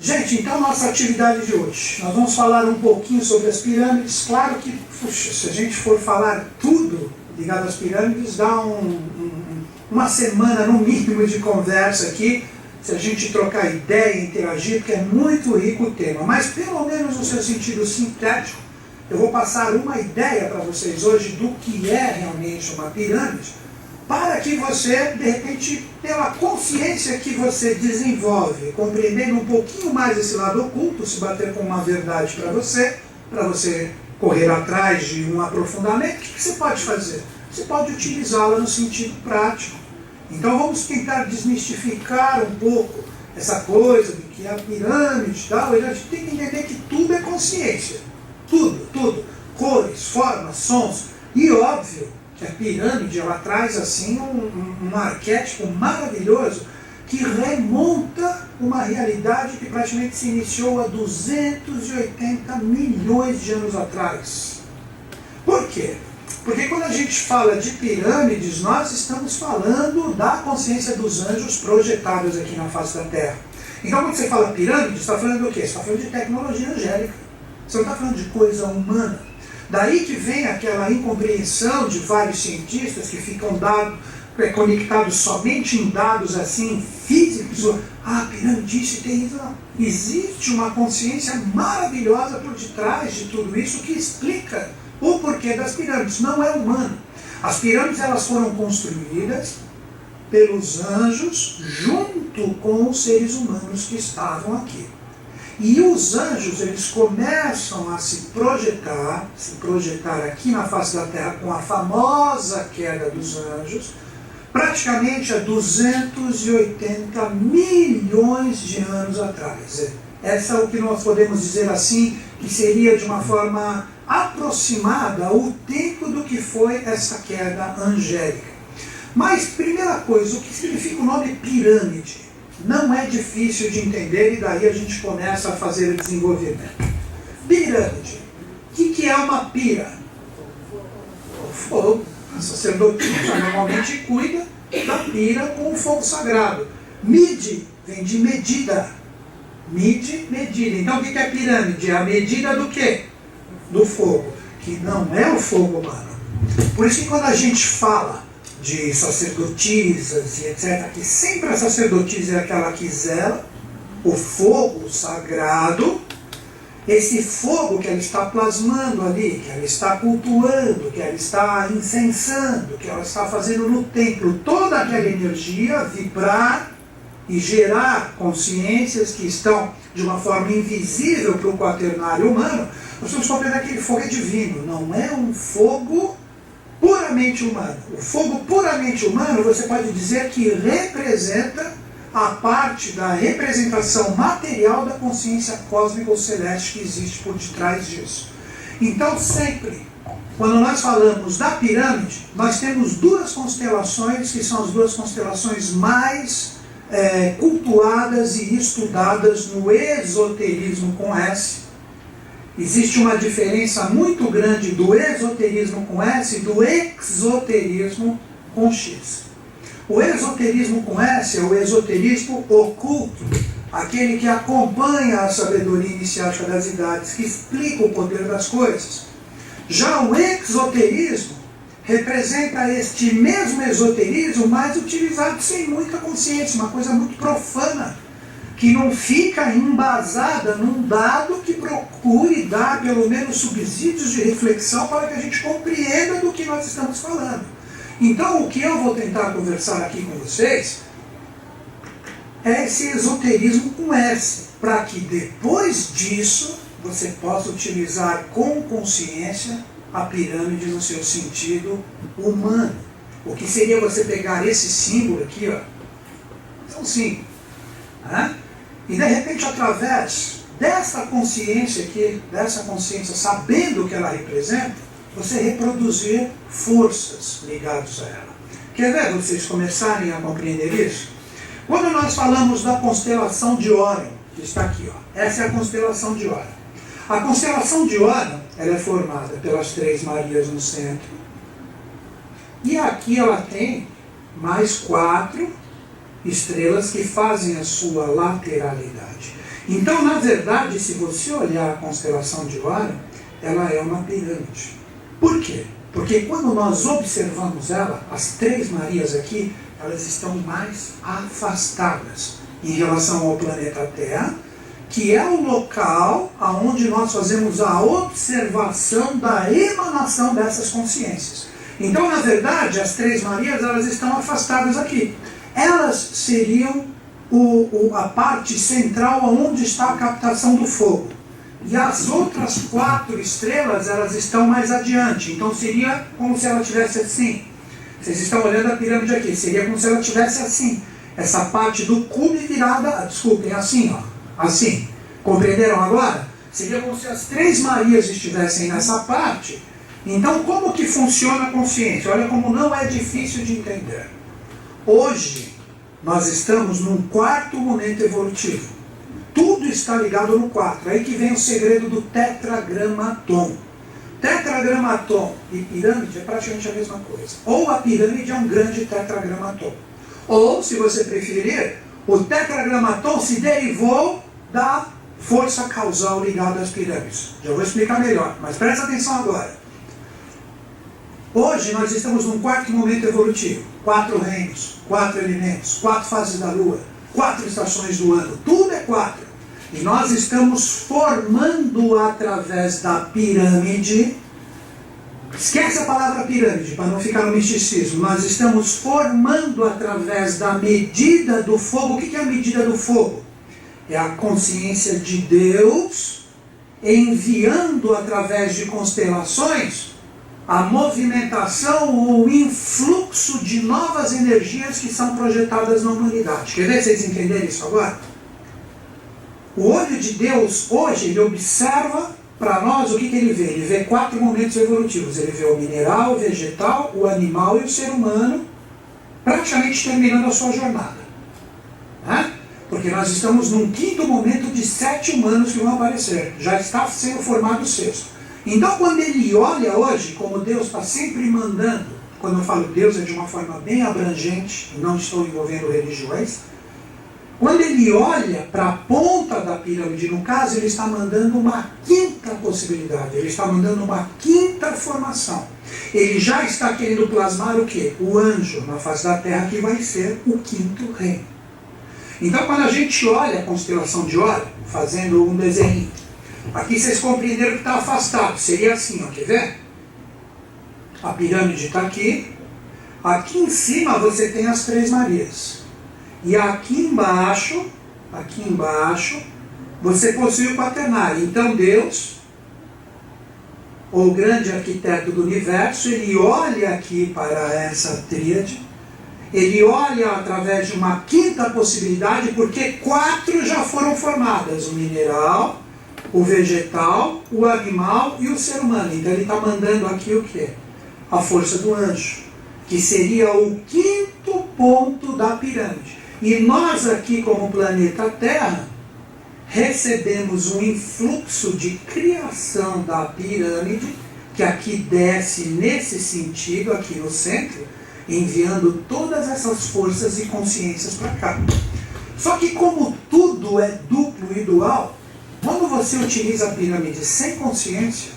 Gente, então nossa atividade de hoje. Nós vamos falar um pouquinho sobre as pirâmides. Claro que, puxa, se a gente for falar tudo ligado às pirâmides, dá uma semana no mínimo de conversa aqui, se a gente trocar ideia, interagir, porque é muito rico o tema. Mas pelo menos no seu sentido sintético, eu vou passar uma ideia para vocês hoje do que é realmente uma pirâmide, para que você, de repente, pela consciência que você desenvolve, compreendendo um pouquinho mais esse lado oculto, se bater com uma verdade para você correr atrás de um aprofundamento, o que você pode fazer? Você pode utilizá-la no sentido prático. Então vamos tentar desmistificar um pouco essa coisa de que a pirâmide e tal, a gente tem que entender que tudo é consciência. Tudo. Cores, formas, sons. E óbvio, a pirâmide, ela traz assim um arquétipo maravilhoso que remonta uma realidade que praticamente se iniciou há 280 milhões de anos atrás. Por quê? Porque quando a gente fala de pirâmides, nós estamos falando da consciência dos anjos projetados aqui na face da Terra. Então quando você fala pirâmide, você está falando do quê? Você está falando de tecnologia angélica. Você não está falando de coisa humana. Daí que vem aquela incompreensão de vários cientistas que ficam conectados somente em dados assim físicos. Ah, pirâmide, isso tem isso. Não. Existe uma consciência maravilhosa por detrás de tudo isso que explica o porquê das pirâmides. Não é humano. As pirâmides elas foram construídas pelos anjos junto com os seres humanos que estavam aqui. E os anjos, eles começam a se projetar aqui na face da Terra com a famosa queda dos anjos, praticamente há 280 milhões de anos atrás. Essa é o que nós podemos dizer assim, que seria de uma forma aproximada o tempo do que foi essa queda angélica. Mas, primeira coisa, o que significa o nome pirâmide? Não é difícil de entender e daí a gente começa a fazer o desenvolvimento. Pirâmide. O que é uma pira? O fogo. A sacerdotisa normalmente cuida da pira com o fogo sagrado. Mide vem de medida. Medida. Então o que é pirâmide? É a medida do quê? Do fogo. Que não é o fogo humano. Por isso que quando a gente fala de sacerdotisas e etc., que sempre a sacerdotisa é aquela que zela o fogo sagrado, esse fogo que ela está plasmando ali, que ela está cultuando, que ela está incensando, que ela está fazendo no templo, toda aquela energia vibrar e gerar consciências que estão de uma forma invisível para o quaternário humano. Nós vamos compreender que aquele fogo é divino, não é um fogo puramente humano. O fogo puramente humano, você pode dizer que representa a parte da representação material da consciência cósmica ou celeste que existe por detrás disso. Então, sempre, quando nós falamos da pirâmide, nós temos duas constelações, que são as duas constelações mais cultuadas e estudadas no esoterismo com S. Existe uma diferença muito grande do esoterismo com S e do exoterismo com X. O esoterismo com S é o esoterismo oculto, aquele que acompanha a sabedoria iniciática das idades, que explica o poder das coisas. Já o exoterismo representa este mesmo esoterismo, mas utilizado sem muita consciência, uma coisa muito profana, que não fica embasada num dado que procure dar pelo menos subsídios de reflexão para que a gente compreenda do que nós estamos falando. Então, o que eu vou tentar conversar aqui com vocês é esse esoterismo com S, para que depois disso você possa utilizar com consciência a pirâmide no seu sentido humano. O que seria você pegar esse símbolo aqui, ó, são símbolos, né? E de repente, através dessa consciência aqui, dessa consciência, sabendo o que ela representa, você reproduzir forças ligadas a ela. Quer ver vocês começarem a compreender isso? Quando nós falamos da constelação de Órion, que está aqui, ó, essa é a constelação de Órion. A constelação de Órion, ela é formada pelas Três Marias no centro, e aqui ela tem mais 4 estrelas que fazem a sua lateralidade. Então, na verdade, se você olhar a constelação de Órion, ela é uma pirâmide. Por quê? Porque quando nós observamos ela, as três Marias aqui, elas estão mais afastadas em relação ao planeta Terra, que é o local onde nós fazemos a observação da emanação dessas consciências. Então, na verdade, as três Marias, elas estão afastadas aqui. Elas seriam a parte central onde está a captação do fogo. E as outras 4 estrelas, elas estão mais adiante. Então seria como se ela estivesse assim. Vocês estão olhando a pirâmide aqui. Seria como se ela estivesse assim. Essa parte do cubo virada, desculpem, assim, ó. Assim. Compreenderam agora? Seria como se as três Marias estivessem nessa parte. Então como que funciona a consciência? Olha como não é difícil de entender. Hoje, nós estamos num 4º momento evolutivo. Tudo está ligado no 4. Aí que vem o segredo do tetragramaton. Tetragramaton e pirâmide é praticamente a mesma coisa. Ou a pirâmide é um grande tetragramaton. Ou, se você preferir, o tetragramaton se derivou da força causal ligada às pirâmides. Já vou explicar melhor, mas presta atenção agora. Hoje nós estamos num 4º momento evolutivo. 4 reinos, 4 elementos, 4 fases da Lua, 4 estações do ano, tudo é 4. E nós estamos formando através da pirâmide, esquece a palavra pirâmide, para não ficar no misticismo, nós estamos formando através da medida do fogo. O que é a medida do fogo? É a consciência de Deus enviando através de constelações a movimentação ou o influxo de novas energias que são projetadas na humanidade. Quer ver vocês entenderem isso agora? O olho de Deus, hoje, ele observa para nós o que ele vê. Ele vê 4 momentos evolutivos. Ele vê o mineral, o vegetal, o animal e o ser humano praticamente terminando a sua jornada. Né? Porque nós estamos num 5º momento de 7 humanos que vão aparecer. Já está sendo formado o 6º. Então, quando ele olha hoje, como Deus está sempre mandando, quando eu falo Deus é de uma forma bem abrangente, não estou envolvendo religiões, quando ele olha para a ponta da pirâmide, no caso, ele está mandando uma 5ª possibilidade, ele está mandando uma 5ª formação. Ele já está querendo plasmar o quê? O anjo na face da Terra, que vai ser o 5º reino. Então, quando a gente olha a constelação de Órion, fazendo um desenho, aqui vocês compreenderam que está afastado. Seria assim, ó, quer ver? A pirâmide está aqui. Aqui em cima você tem as três Marias. E aqui embaixo, você possui o quaternário. Então Deus, o grande arquiteto do universo, ele olha aqui para essa tríade. Ele olha através de uma 5ª possibilidade, porque 4 já foram formadas. O mineral, o vegetal, o animal e o ser humano. Então ele está mandando aqui o quê? A força do anjo, que seria o 5º ponto da pirâmide. E nós aqui, como planeta Terra, recebemos um influxo de criação da pirâmide, que aqui desce nesse sentido, aqui no centro, enviando todas essas forças e consciências para cá. Só que como tudo é duplo e dual, quando você utiliza a pirâmide sem consciência,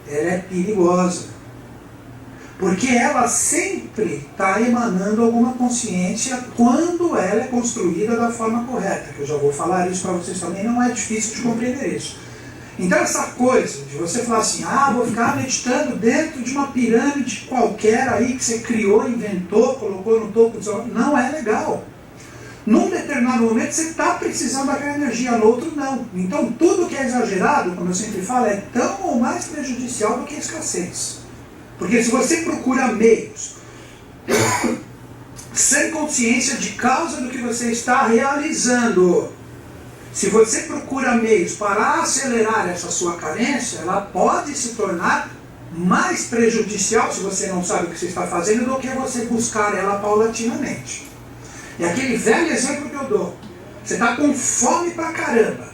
ela é perigosa. Porque ela sempre está emanando alguma consciência quando ela é construída da forma correta. Que eu já vou falar isso para vocês também, não é difícil de compreender isso. Então essa coisa de você falar assim, vou ficar meditando dentro de uma pirâmide qualquer aí que você criou, inventou, colocou no topo do seu... Não é legal. Num determinado momento você está precisando daquela energia, no outro não. Então tudo que é exagerado, como eu sempre falo, é tão ou mais prejudicial do que a escassez. Porque se você procura meios sem consciência de causa do que você está realizando, se você procura meios para acelerar essa sua carência, ela pode se tornar mais prejudicial, se você não sabe o que você está fazendo, do que você buscar ela paulatinamente. E aquele velho exemplo que eu dou, você está com fome pra caramba.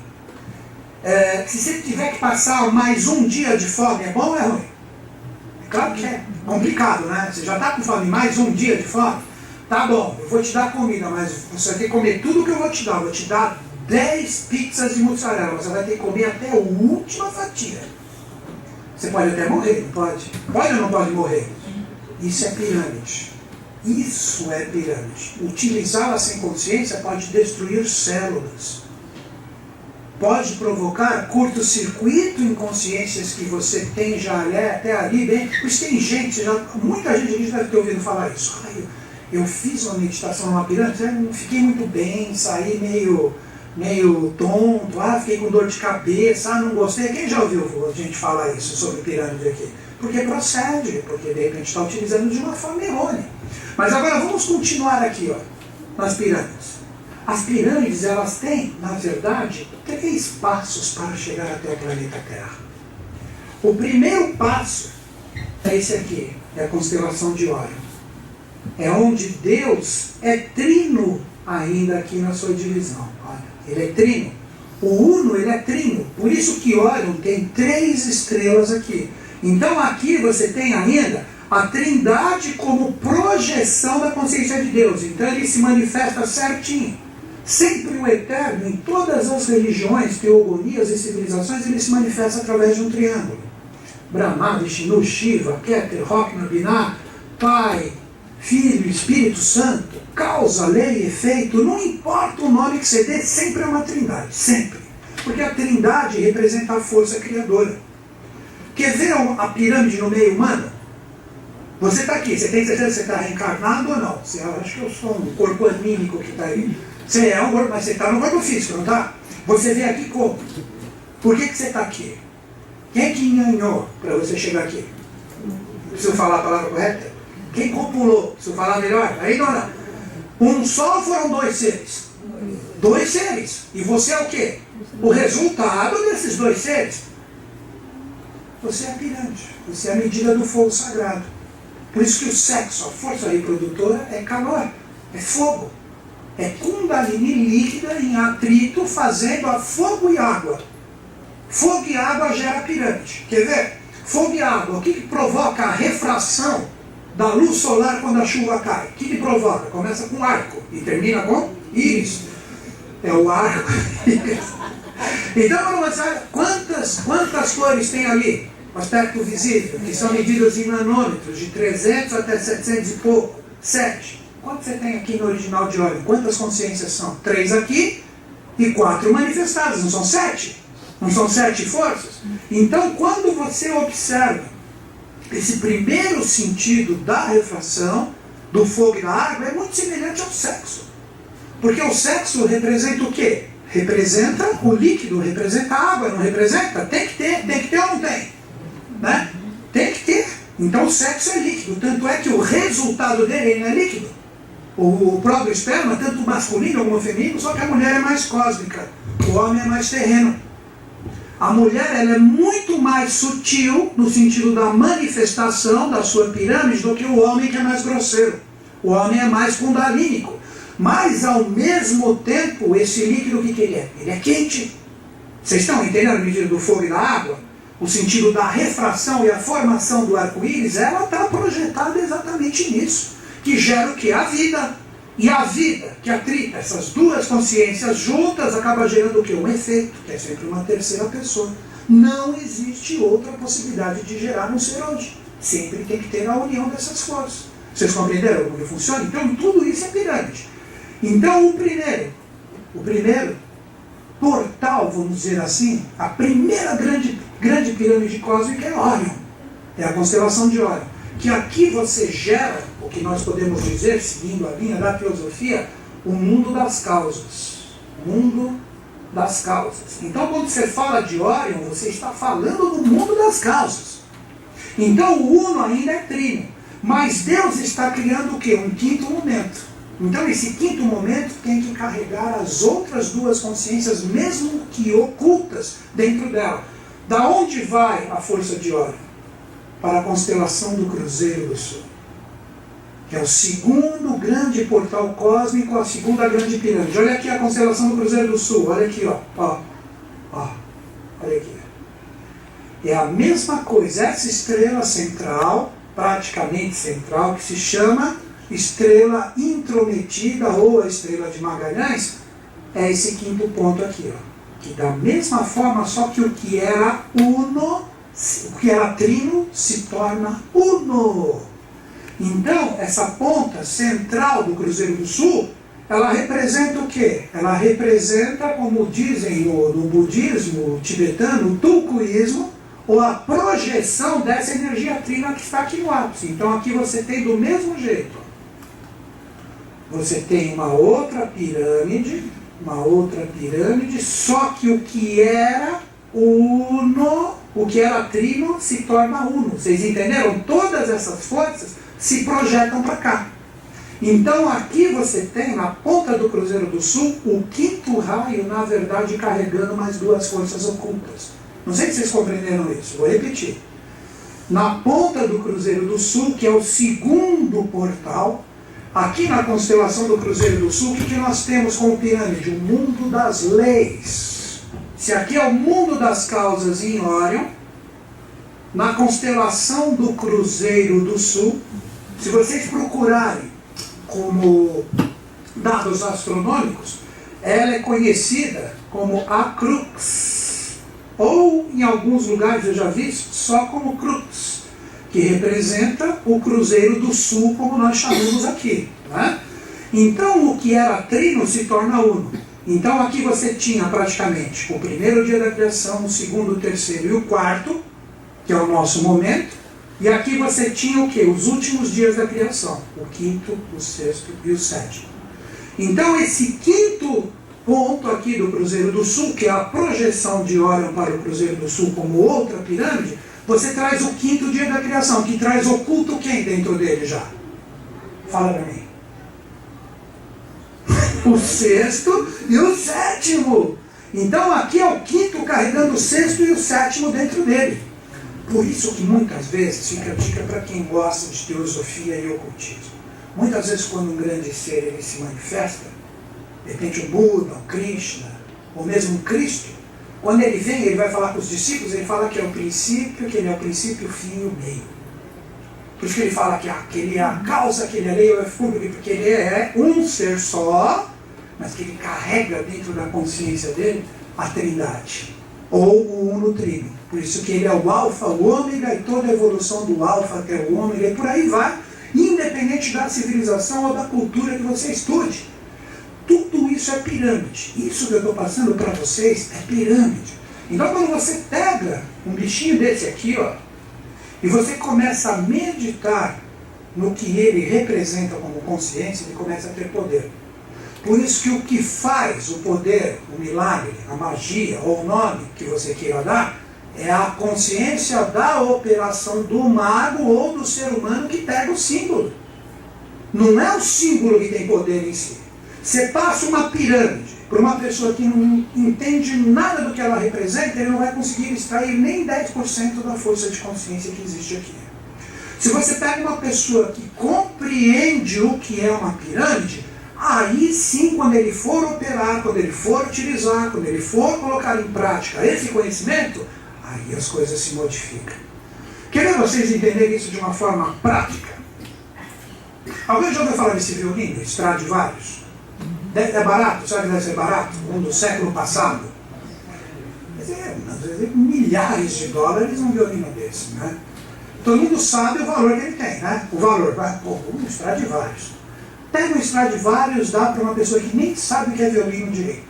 Se você tiver que passar mais um dia de fome, é bom ou é ruim? Claro que é complicado, né? Você já está com fome, mais um dia de fome? Tá bom, eu vou te dar comida, mas você vai ter que comer tudo que eu vou te dar. Eu vou te dar 10 pizzas de mussarela, você vai ter que comer até a última fatia. Você pode até morrer, não pode? Pode ou não pode morrer? Isso é pirâmide. Isso é pirâmide. Utilizá-la sem consciência pode destruir células. Pode provocar curto-circuito em consciências que você tem já até ali bem. Pois tem gente, muita gente deve ter ouvido falar isso. Eu fiz uma meditação numa pirâmide, não fiquei muito bem, saí meio tonto, fiquei com dor de cabeça, não gostei. Quem já ouviu a gente falar isso sobre pirâmide aqui? Porque procede, porque de repente está utilizando de uma forma errônea. Mas agora vamos continuar aqui, nas pirâmides. As pirâmides, elas têm, na verdade, 3 passos para chegar até o planeta Terra. O primeiro passo é esse aqui, é a constelação de Órion. É onde Deus é trino ainda aqui na sua divisão. Olha, ele é trino. O Uno, ele é trino. Por isso que Órion tem 3 estrelas aqui. Então aqui você tem ainda a Trindade como projeção da consciência de Deus. Então ele se manifesta certinho. Sempre o Eterno, em todas as religiões, teogonias e civilizações, ele se manifesta através de um triângulo. Brahma, Vishnu, Shiva, Keter, Rokna, Binah, Pai, Filho, Espírito Santo, causa, lei, efeito, não importa o nome que você dê, sempre é uma trindade, sempre. Porque a trindade representa a força criadora. Quer ver a pirâmide no meio humano? Você está aqui, você tem certeza que você está reencarnado ou não? Você acha que eu sou um corpo anímico que está aí? Você é um corpo, mas você está no corpo físico, não está? Você veio aqui como? Por que você está aqui? Quem que enganhou para você chegar aqui? Preciso falar a palavra correta? Quem copulou? Preciso falar melhor? Aí não, não. Um só ou foram 2 seres? 2 seres. E você é o quê? O resultado desses 2 seres. Você é a pirâmide. Você é a medida do fogo sagrado. Por isso que o sexo, a força reprodutora, é calor, é fogo. É Kundalini líquida em atrito fazendo a fogo e água. Fogo e água gera pirâmide. Quer ver? Fogo e água. O que provoca a refração da luz solar quando a chuva cai? O que provoca? Começa com arco e termina com íris. É o arco. Então, quando você olha, quantas cores tem ali? O aspecto visível, que são medidas em nanômetros, de 300 até 700 e pouco. 7. Quanto você tem aqui no original de Órion? Quantas consciências são? 3 aqui e 4 manifestadas. Não são 7? Não são 7 forças? Então, quando você observa esse primeiro sentido da refração, do fogo e da água, é muito semelhante ao sexo. Porque o sexo representa o quê? Representa o líquido, representa a água, não representa? Tem que ter ou não tem? Né? Tem que ter. Então o sexo é líquido, tanto é que o resultado dele não é líquido. O próprio esperma, tanto masculino como feminino, só que a mulher é mais cósmica, o homem é mais terreno. A mulher ela é muito mais sutil no sentido da manifestação da sua pirâmide do que o homem, que é mais grosseiro. O homem é mais kundalínico. Mas ao mesmo tempo, esse líquido, o que ele é? Ele é quente. Vocês estão entendendo a medida do fogo e da água? O sentido da refração e a formação do arco-íris, ela está projetada exatamente nisso, que gera o que? A vida. E a vida que atrita essas 2 consciências juntas acaba gerando o que? Um efeito, que é sempre uma terceira pessoa. Não existe outra possibilidade de gerar um ser hoje. Sempre tem que ter a união dessas forças. Vocês compreenderam como que funciona? Então tudo isso é pirâmide. Então o primeiro portal, vamos dizer assim, a primeira grande pirâmide cósmica é Órion. É a constelação de Órion. Que aqui você gera, o que nós podemos dizer, seguindo a linha da teosofia, o mundo das causas. Mundo das causas. Então quando você fala de Órion, você está falando do mundo das causas. Então o Uno ainda é trino. Mas Deus está criando o quê? Um 5º momento. Então esse 5º momento tem que carregar as outras 2 consciências, mesmo que ocultas, dentro dela. Da onde vai a força de Órion? Para a constelação do Cruzeiro do Sul. Que é o 2º grande portal cósmico, a 2ª grande pirâmide. Olha aqui a constelação do Cruzeiro do Sul. Olha aqui, ó. Olha aqui. É a mesma coisa. Essa estrela central, praticamente central, que se chama estrela intrometida ou a estrela de Magalhães, é esse quinto ponto aqui, ó. Que da mesma forma, só que o que era uno, o que era trino, se torna uno. Então, essa ponta central do Cruzeiro do Sul, ela representa o quê? Ela representa, como dizem no budismo tibetano, o tulkuísmo, ou a projeção dessa energia trina que está aqui no ápice. Então aqui você tem do mesmo jeito. Você tem uma outra pirâmide, só que o que era uno, o que era trino, se torna uno. Vocês entenderam? Todas essas forças se projetam para cá. Então aqui você tem, na ponta do Cruzeiro do Sul, o quinto raio, na verdade, carregando mais duas forças ocultas. Não sei se vocês compreenderam isso, vou repetir. Na ponta do Cruzeiro do Sul, que é o segundo portal, aqui na constelação do Cruzeiro do Sul, o que nós temos como pirâmide? O mundo das leis. Se aqui é o mundo das causas em Órion, na constelação do Cruzeiro do Sul, se vocês procurarem como dados astronômicos, ela é conhecida como a Crux. Ou, em alguns lugares eu já vi, só como Crux, que representa o Cruzeiro do Sul, como nós chamamos aqui. Né? Então, o que era trino se torna uno. Então, aqui você tinha praticamente o primeiro dia da criação, o segundo, o terceiro e o quarto, que é o nosso momento. E aqui você tinha o quê? Os últimos dias da criação, o quinto, o sexto e o sétimo. Então, esse quinto ponto aqui do Cruzeiro do Sul, que é a projeção de Órion para o Cruzeiro do Sul como outra pirâmide, você traz o quinto dia da criação, que traz oculto quem dentro dele já? Fala para mim. O sexto e o sétimo. Então aqui é o quinto carregando o sexto e o sétimo dentro dele. Por isso que muitas vezes, fica a dica para quem gosta de teosofia e ocultismo, muitas vezes quando um grande ser ele se manifesta, de repente um Buda, um Krishna, ou mesmo um Cristo, quando ele vem, ele vai falar com os discípulos, ele fala que é o princípio, que ele é o princípio, o fim e o meio. Por isso que ele fala que ele é a causa, que ele é a lei, é o fúnebre, porque ele é um ser só, mas que ele carrega dentro da consciência dele a trindade, ou o uno trino. Por isso que ele é o alfa, o ômega, e toda a evolução do alfa até o ômega, e por aí vai, independente da civilização ou da cultura que você estude. Tudo isso é pirâmide. Isso que eu estou passando para vocês é pirâmide. Então quando você pega um bichinho desse aqui, ó, e você começa a meditar no que ele representa como consciência, ele começa a ter poder. Por isso que o que faz o poder, o milagre, a magia, ou o nome que você queira dar, é a consciência da operação do mago ou do ser humano que pega o símbolo. Não é o símbolo que tem poder em si. Você passa uma pirâmide para uma pessoa que não entende nada do que ela representa, ele não vai conseguir extrair nem 10% da força de consciência que existe aqui. Se você pega uma pessoa que compreende o que é uma pirâmide, aí sim, quando ele for operar, quando ele for utilizar, quando ele for colocar em prática esse conhecimento, aí as coisas se modificam. Querem vocês entenderem isso de uma forma prática? Alguém já ouviu falar desse violino, Stradivarius? É barato? Sabe que deve ser barato? Um do século passado. Às vezes, milhares de dólares um violino desse, né? Todo mundo sabe o valor que ele tem, né? O valor, um Stradivarius. Pega um Stradivarius, dá para uma pessoa que nem sabe o que é violino direito.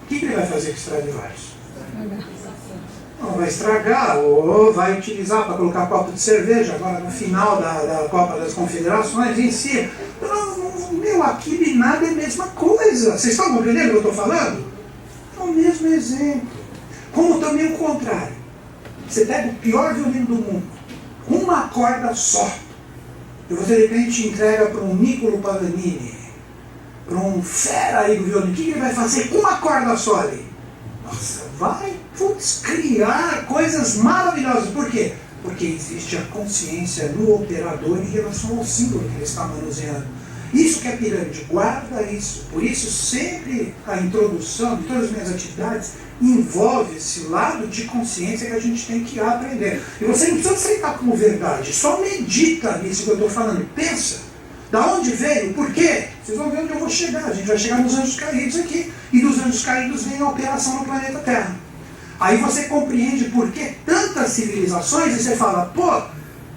O que ele vai fazer com o Stradivarius? Não vai estragar, ou vai utilizar para colocar copo de cerveja, agora no final da Copa das Confederações em si. Meu, aquilo e nada é a mesma coisa. Vocês estão compreendendo o que eu estou falando? É o mesmo exemplo. Como também o contrário. Você pega o pior violino do mundo, uma corda só, e você de repente entrega para um Niccolo Paganini, para um fera aí do violino. O que ele vai fazer com uma corda só ali? Nossa, vai criar coisas maravilhosas. Por quê? Porque existe a consciência no operador em relação ao símbolo que ele está manuseando. Isso que é pirâmide, guarda isso. Por isso sempre a introdução de todas as minhas atividades envolve esse lado de consciência que a gente tem que aprender. E você não precisa aceitar como verdade, só medita nisso que eu estou falando. Pensa, Da onde veio? Por quê? Vocês vão ver onde eu vou chegar. A gente vai chegar nos anjos caídos aqui. E dos anjos caídos vem a operação no planeta Terra. Aí você compreende por que tantas civilizações e você fala, pô,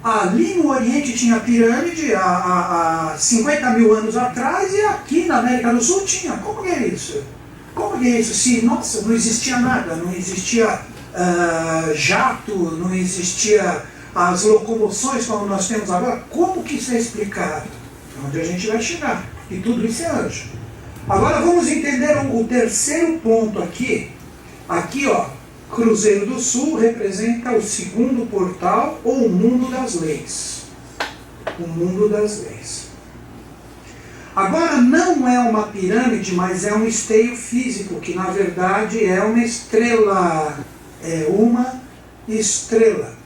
ali no Oriente tinha pirâmide há 50 mil anos atrás e aqui na América do Sul tinha. Como que é isso? Como que é isso? Se, nossa, não existia nada, não existia jato, não existia as locomoções como nós temos agora, como que isso é explicado? Onde a gente vai chegar. E tudo isso é anjo. Agora vamos entender o terceiro ponto aqui. Aqui, ó, Cruzeiro do Sul representa o segundo portal ou o mundo das leis. O mundo das leis. Agora não é uma pirâmide, mas é um esteio físico, que na verdade é uma estrela. É uma estrela.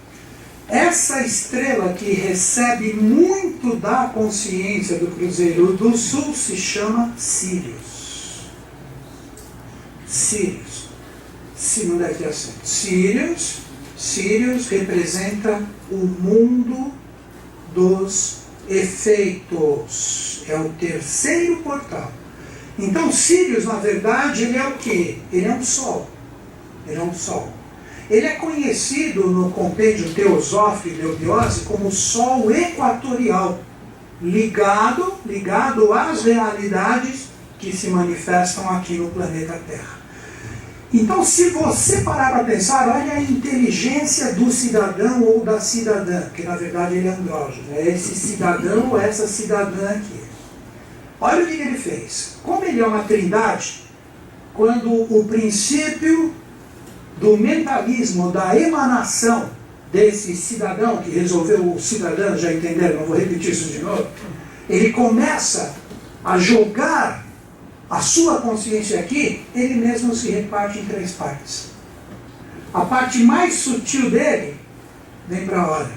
Essa estrela que recebe muito da consciência do Cruzeiro do Sul se chama Sírius. Sírius. Se não deve ter acento. Sírius representa o mundo dos efeitos. É o terceiro portal. Então Sírius, na verdade, ele é o quê? Ele é um sol. Ele é um sol. Ele é conhecido no compêndio Teosófico e Deuteose como Sol equatorial, ligado às realidades que se manifestam aqui no planeta Terra. Então, se você parar para pensar, olha a inteligência do cidadão ou da cidadã, que na verdade ele é andrógeno, é esse cidadão ou essa cidadã aqui. Olha o que ele fez. Como ele é uma trindade, quando o princípio do mentalismo, da emanação desse cidadão, que resolveu o cidadão, já entenderam, não vou repetir isso de novo, ele começa a jogar a sua consciência aqui, ele mesmo se reparte em três partes. A parte mais sutil dele vem para a hora.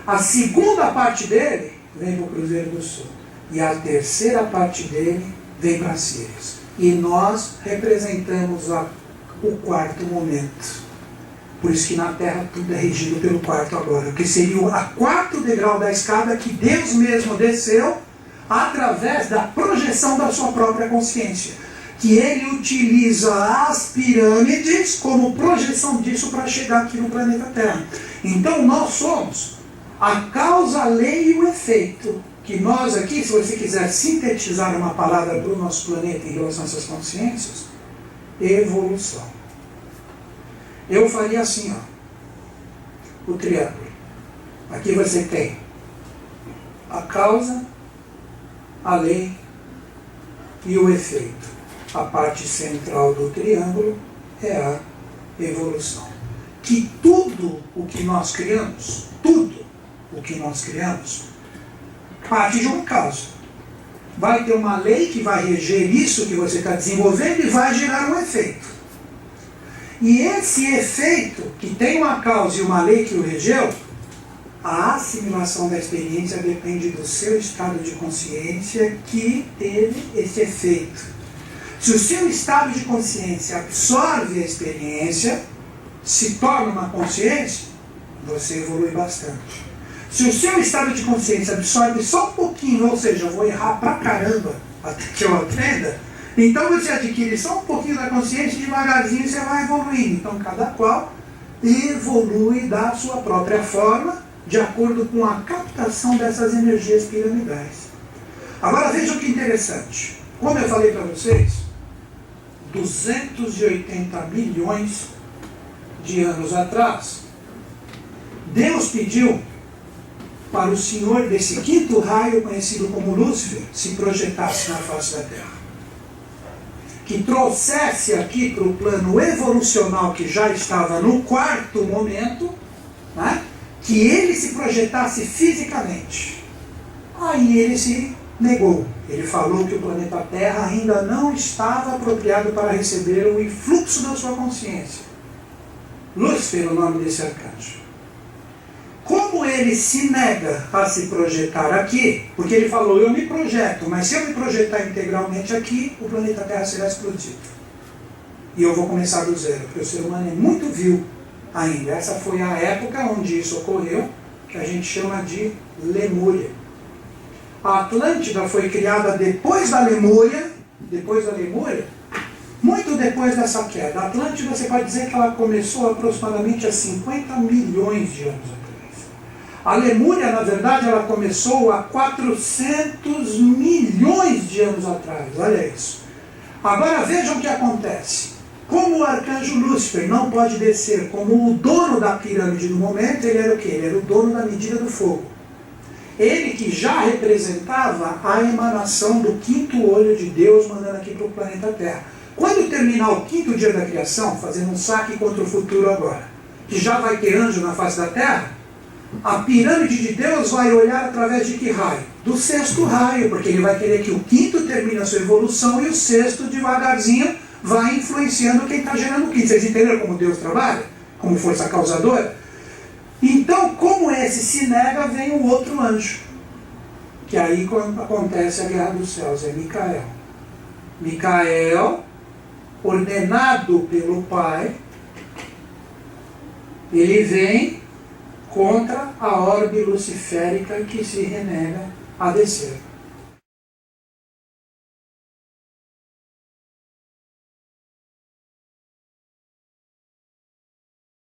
A segunda parte dele vem para o Cruzeiro do Sul. E a terceira parte dele vem para Sírius. E nós representamos o quarto momento. Por isso que na Terra tudo é regido pelo quarto agora. Que seria o quarto degrau da escada que Deus mesmo desceu através da projeção da sua própria consciência. Que ele utiliza as pirâmides como projeção disso para chegar aqui no planeta Terra. Então nós somos a causa, a lei e o efeito. Que nós aqui, se você quiser sintetizar uma palavra para o nosso planeta em relação a essas consciências, evolução. Eu faria assim, ó, o triângulo. Aqui você tem a causa, a lei e o efeito. A parte central do triângulo é a evolução. Que tudo o que nós criamos, parte de uma causa. Vai ter uma lei que vai reger isso que você está desenvolvendo e vai gerar um efeito. E esse efeito, que tem uma causa e uma lei que o regeu, a assimilação da experiência depende do seu estado de consciência que teve esse efeito. Se o seu estado de consciência absorve a experiência, se torna uma consciência, você evolui bastante. Se o seu estado de consciência absorve só um pouquinho, ou seja, eu vou errar pra caramba até que eu aprenda, então você adquire só um pouquinho da consciência e devagarzinho você vai evoluindo. Então cada qual evolui da sua própria forma, de acordo com a captação dessas energias piramidais. Agora veja o que interessante. Como eu falei para vocês, 280 milhões de anos atrás, Deus pediu para o Senhor desse quinto raio, conhecido como Lúcifer, se projetasse na face da Terra. Que trouxesse aqui para o plano evolucional que já estava no quarto momento, né? Que ele se projetasse fisicamente. Aí ele se negou. Ele falou que o planeta Terra ainda não estava apropriado para receber o influxo da sua consciência. Lúcifer é o nome desse arcanjo. Como ele se nega a se projetar aqui, porque ele falou, eu me projeto, mas se eu me projetar integralmente aqui, o planeta Terra será explodido. E eu vou começar do zero, porque o ser humano é muito vil ainda. Essa foi a época onde isso ocorreu, que a gente chama de Lemúria. A Atlântida foi criada depois da Lemúria, muito depois dessa queda. A Atlântida, você pode dizer que ela começou aproximadamente há 50 milhões de anos atrás. A Lemúria, na verdade, ela começou há 400 milhões de anos atrás. Olha isso. Agora vejam o que acontece. Como o arcanjo Lúcifer não pode descer como o dono da pirâmide no momento, ele era o quê? Ele era o dono da medida do fogo. Ele que já representava a emanação do quinto olho de Deus mandando aqui para o planeta Terra. Quando terminar o quinto dia da criação, fazendo um saque contra o futuro agora, que já vai ter anjo na face da Terra, a pirâmide de Deus vai olhar através de que raio? Do sexto raio, porque ele vai querer que o quinto termine a sua evolução e o sexto, devagarzinho, vai influenciando quem está gerando o quinto. Vocês entenderam como Deus trabalha? Como força causadora? Então, como esse se nega, vem o outro anjo. Que aí acontece a guerra dos céus, é Micael. Micael, ordenado pelo Pai, ele vem contra a orbe luciférica que se renega a descer.